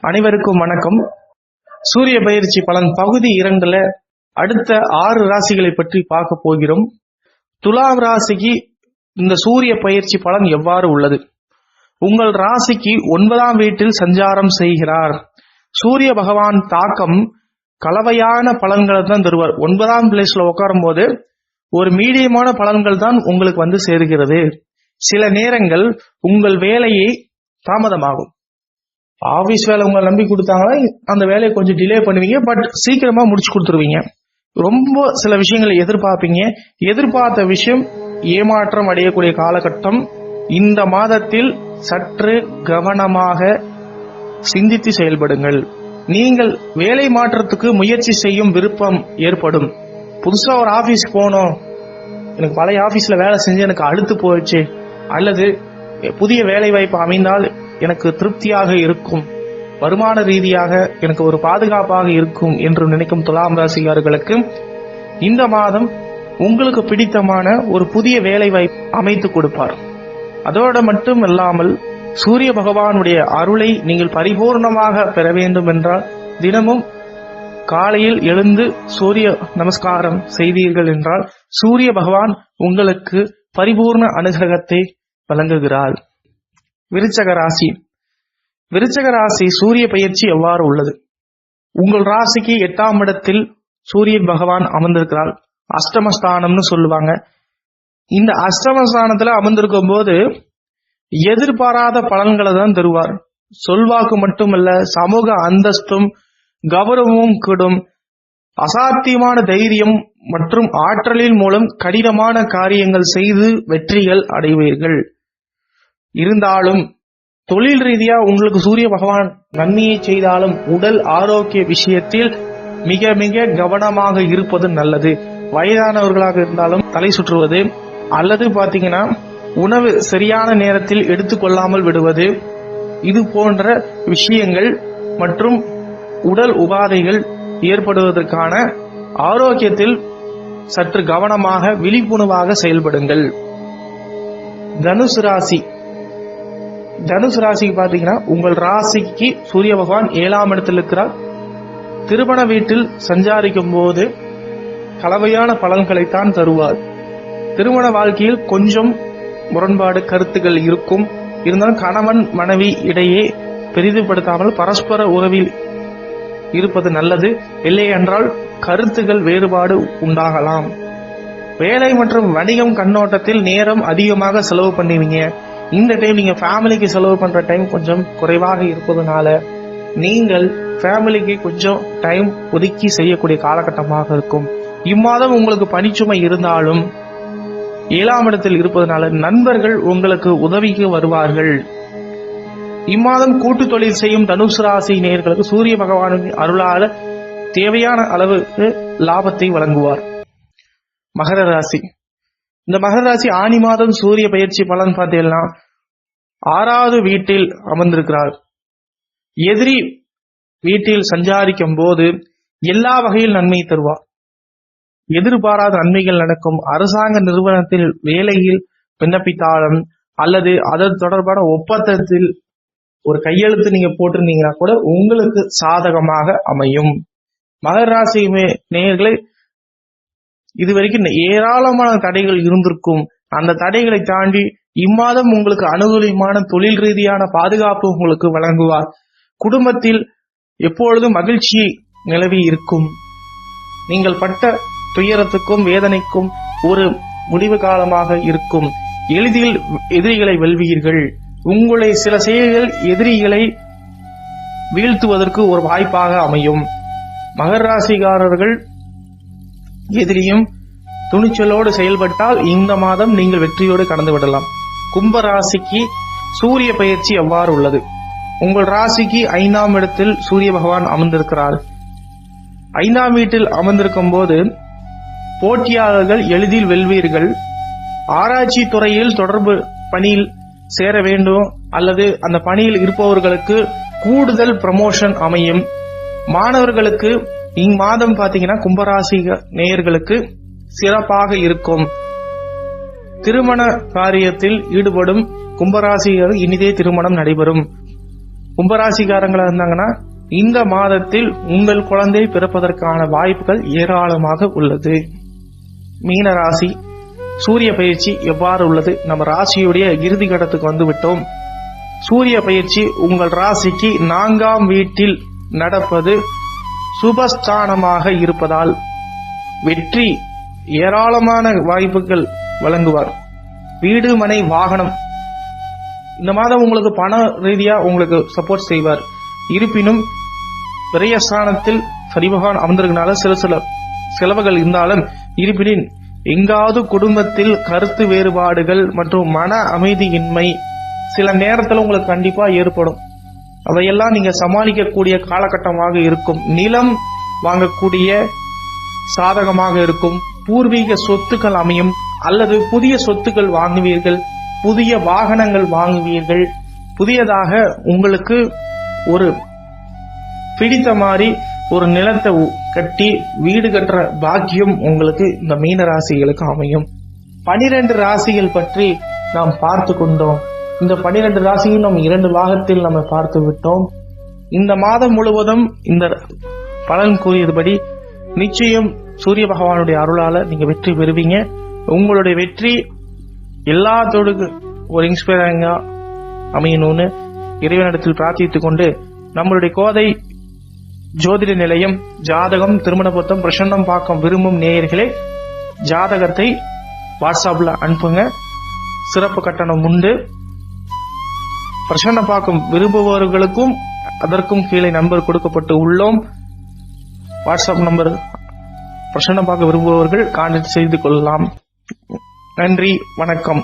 அனைவருக்கும் வணக்கம். சூரிய பயிற்சி பலன் பகுதி 2ல அடுத்த 6 ராசிகளை பற்றி பார்க்க போகிறோம். துலாம் ராசிக்கு இந்த சூரிய பயிற்சி பலன் எவ்வாறு உள்ளது? உங்கள் ராசிக்கு 9ஆம் வீட்டில் சஞ்சாரம் செய்கிறார். சூரிய பகவான் தாக்கம் கலவையான பலன்களை தான் தருவார். 9ஆம் பிளேஸ்ல உட்காரும் போது ஒரு மீடியமான பலன்கள் தான் உங்களுக்கு வந்து சேருகிறது. சில நேரங்கள் உங்கள் வேலையை தாமதமாகும். ஆபீஸ் வேலை உங்களை நம்பி கொடுத்தாங்கன்னா அந்த வேலையை கொஞ்சம் டிலே பண்ணுவீங்க, பட் சீக்கிரமா முடிச்சு கொடுத்துருவீங்க. ரொம்ப சில விஷயங்களை எதிர்பார்ப்பீங்க. எதிர்பார்த்த விஷயம் ஏமாற்றம் அடையக்கூடிய காலகட்டம். இந்த மாதத்தில் சற்று கவனமாக சிந்தித்து செயல்படுங்கள். நீங்கள் வேலை மாற்றத்துக்கு முயற்சி செய்யும் விருப்பம் ஏற்படும். புதுசா ஒரு ஆபீஸ் போனோம், எனக்கு பழைய ஆபீஸ்ல வேலை செஞ்சு எனக்கு அழுத்து போயிடுச்சு, அல்லது புதிய வேலை வாய்ப்பு அமைந்தால் எனக்கு திருப்தியாக இருக்கும், வருமான ரீதியாக எனக்கு ஒரு பாதுகாப்பாக இருக்கும் என்று நினைக்கும் துலாம் ராசிக்காரர்களுக்கு இந்த மாதம் உங்களுக்கு பிடித்தமான ஒரு புதிய வேலை வாய்ப்பு அமைத்து கொடுப்பார். அதோடு மட்டும் இல்லாமல் சூரிய பகவானுடைய அருளை நீங்கள் பரிபூர்ணமாக பெற வேண்டும் என்றால் தினமும் காலையில் எழுந்து சூரிய நமஸ்காரம் செய்தீர்கள் என்றால் சூரிய பகவான் உங்களுக்கு பரிபூர்ண அனுகிரகத்தை வழங்குகிறார். விருச்சக ராசி. விருச்சக ராசி சூரிய பயிற்சி எவ்வாறு உள்ளது? உங்கள் ராசிக்கு 8ஆம் இடத்தில் சூரிய பகவான் அமர்ந்திருக்கிறார். அஷ்டமஸ்தானம்னு சொல்லுவாங்க. இந்த அஷ்டமஸ்தானத்துல அமர்ந்திருக்கும் போது எதிர்பாராத பலன்களை தான் தருவார். சொல்வாக்கு மட்டுமல்ல, சமூக அந்தஸ்தும் கௌரவமும் கூடும். அசாத்தியமான தைரியம் மற்றும் ஆற்றலின் மூலம் கடினமான காரியங்கள் செய்து வெற்றிகள் அடைவீர்கள். இருந்தாலும் தொழில் ரீதியா உங்களுக்கு சூரிய பகவான் நன்மையை செய்தாலும் உடல் ஆரோக்கிய விஷயத்தில் மிக மிக கவனமாக இருப்பது நல்லது. வயதானவர்களாக இருந்தாலும் தலை சுற்றுவது, அல்லது பாத்தீங்கன்னா உணவு சரியான நேரத்தில் எடுத்துக்கொள்ளாமல் விடுவது, இது போன்ற விஷயங்கள் மற்றும் உடல் உபாதைகள் ஏற்படுவதற்கான ஆரோக்கியத்தில் சற்று கவனமாக விழிப்புணர்வாக செயல்படுங்கள். தனுசு ராசி. தனுசு ராசிக்கு பாத்தீங்கன்னா உங்கள் ராசிக்கு சூரிய பகவான் 7ஆம் இடத்தில் இருக்கிறார். திருமண வீட்டில் சஞ்சாரிக்கும் போது கலவையான பலன்களைத்தான் தருவார். திருமண வாழ்க்கையில் கொஞ்சம் முரண்பாடு கருத்துக்கள் இருக்கும். இருந்தாலும் கணவன் மனைவி இடையே பெரிதுபடுத்தாமல் பரஸ்பர உறவில் இருப்பது நல்லது. இல்லை என்றால் கருத்துக்கள் வேறுபாடு உண்டாகலாம். வேலை மற்றும் வணிகம் கண்ணோட்டத்தில் நேரம் அதிகமாக செலவு பண்ணுவீங்க. இந்த டைம் நீங்க ஃபேமிலிக்கு செலவு பண்ற டைம் கொஞ்சம் குறைவாக இருப்பதனால நீங்கள் ஃபேமிலிக்கு கொஞ்சம் டைம் ஒதுக்கி செய்யக்கூடிய காலகட்டமாக இருக்கும். இம்மாதம் உங்களுக்கு பணிச்சுமை இருந்தாலும் 7ஆம் இடத்தில் இருப்பதனால நண்பர்கள் உங்களுக்கு உதவிக்கு வருவார்கள். இம்மாதம் கூட்டு தொழில் செய்யும் தனுசு ராசி நேயர்களுக்கு சூரிய பகவானின் அருளால தேவையான அளவுக்கு லாபத்தை வழங்குவார். மகர ராசி. இந்த மகர ராசி ஆனி மாதம் சூரிய பயிற்சி பலன் பார்த்தீங்கன்னா 6வது வீட்டில் அமர்ந்திருக்கிறார். எதிரி வீட்டில் சஞ்சாரிக்கும் போது எல்லா வகையில் நன்மை தருவார். எதிர்பாராத நன்மைகள் நடக்கும். அரசாங்க நிறுவனத்தில் வேலையில் விண்ணப்பித்தாலும் அல்லது அதன் தொடர்பான ஒப்பந்தத்தில் ஒரு கையெழுத்து நீங்க போட்டிருந்தீங்கன்னா கூட உங்களுக்கு சாதகமாக அமையும். மகர ராசி நேயர்களே, இதுவரைக்கும் ஏராளமான தடைகள் இருந்திருக்கும். அந்த தடைகளை தாண்டி இம்மாதம் உங்களுக்கு அனுகூலமான தொழில் ரீதியான பாதுகாப்பு உங்களுக்கு வழங்குவார். குடும்பத்தில் எப்பொழுதும் மகிழ்ச்சி நிலவி இருக்கும். நீங்கள் பட்ட துயரத்துக்கும் வேதனைக்கும் ஒரு முடிவு காலமாக இருக்கும். எளிதில் எதிரிகளை வெல்வீர்கள். உங்களை சில செயல்கள் எதிரிகளை வீழ்த்துவதற்கு ஒரு வாய்ப்பாக அமையும். மகர ராசிக்காரர்கள் எதிரியும் துணிச்சலோடு செயல்பட்டால் இந்த மாதம் நீங்கள் வெற்றியோடு கடந்து விடலாம். கும்ப ராசிக்கு சூரிய பயிற்சி எவ்வாறு உள்ளது? உங்கள் ராசிக்கு 5ஆம் இடத்தில் சூரிய பகவான் அமர்ந்திருக்கிறார். 5ஆம் வீட்டில் அமர்ந்திருக்கும் போது போட்டியாளர்கள் எளிதில் வெல்வீர்கள். ஆராய்ச்சி துறையில் தொடர்பு பணியில் சேர வேண்டும் அல்லது அந்த பணியில் இருப்பவர்களுக்கு கூடுதல் ப்ரமோஷன் அமையும். மாணவர்களுக்கு இம்மாதம் பாத்தீங்கன்னா கும்பராசி நேயர்களுக்கு சிறப்பாக இருக்கும். திருமண காரியத்தில் ஈடுபடும் கும்பராசியர் இனிதே திருமணம் நடைபெறும். கும்பராசிக்காரங்களா இருந்தாங்கன்னா இந்த மாதத்தில் உங்கள் குழந்தை பிறப்பதற்கான வாய்ப்புகள் ஏராளமாக உள்ளது. மீன ராசி சூரிய பயிற்சி எவ்வாறு உள்ளது? நம்ம ராசியுடைய இறுதி கட்டத்துக்கு வந்து விட்டோம். சூரிய பயிற்சி உங்கள் ராசிக்கு 4ஆம் வீட்டில் நடப்பது சுபஸ்தானமாக இருப்பதால் வெற்றி ஏராளமான வாய்ப்புகள் வழங்குவார். வீடு மனை வாகனம் இந்த மாதம் உங்களுக்கு பண ரீதியா உங்களுக்கு சப்போர்ட் செய்வார். இருப்பினும் விரயஸ்தானத்தில் சனி பகவான் அமர்ந்திருக்கனால சில செலவுகள் இருந்தாலும் இருப்பினும் எங்காவது குடும்பத்தில் கருத்து வேறுபாடுகள் மற்றும் மன அமைதியின்மை சில நேரத்தில் உங்களுக்கு கண்டிப்பா ஏற்படும். அதையெல்லாம் நீங்க சமாளிக்கக்கூடிய காலகட்டமாக இருக்கும். நிலம் வாங்கக்கூடிய சாதகமாக இருக்கும். பூர்வீக சொத்துக்கள் அமையும் அல்லது புதிய சொத்துக்கள் வாங்குவீர்கள். புதிய வாகனங்கள் வாங்குவீர்கள். புதியதாக உங்களுக்கு ஒரு பிடித்த மாதிரி ஒரு நிலத்தை கட்டி வீடு கட்டுற பாக்கியம் உங்களுக்கு இந்த மீன ராசிகளுக்கு அமையும். 12 ராசிகள் பற்றி நாம் பார்த்து கொண்டோம். இந்த 12 ராசியும் நாம் 2 பாகத்தில் நம்ம பார்த்து விட்டோம். இந்த மாதம் முழுவதும் இந்த பலன் கூறியதுபடி நிச்சயம் சூரிய பகவானுடைய அருளால நீங்க வெற்றி பெறுவீங்க. உங்களுடைய வெற்றி எல்லாத்தோடு ஒரு இன்ஸ்பைரிங்கா அமையணும்னு இறைவனிடத்தில் பிரார்த்தித்துக் கொண்டு நம்மளுடைய கோதை ஜோதிட நிலையம் ஜாதகம் திருமண பொருத்தம் பிரசன்னம் பார்க்க விரும்பும் நேயர்களே ஜாதகத்தை வாட்ஸ்அப்ல அனுப்புங்க. சிறப்பு கட்டணம் உண்டு. பிரசன்னம் பார்க்கும் விரும்புபவர்களுக்கும் அதற்கும் கீழே நம்பர் கொடுக்கப்பட்டு உள்ளோம். வாட்ஸ்அப் நம்பர் பிரசன்னம் பார்க்க விரும்புபவர்கள் கான்டாக்ட் செய்து கொள்ளலாம். நன்றி, வணக்கம்.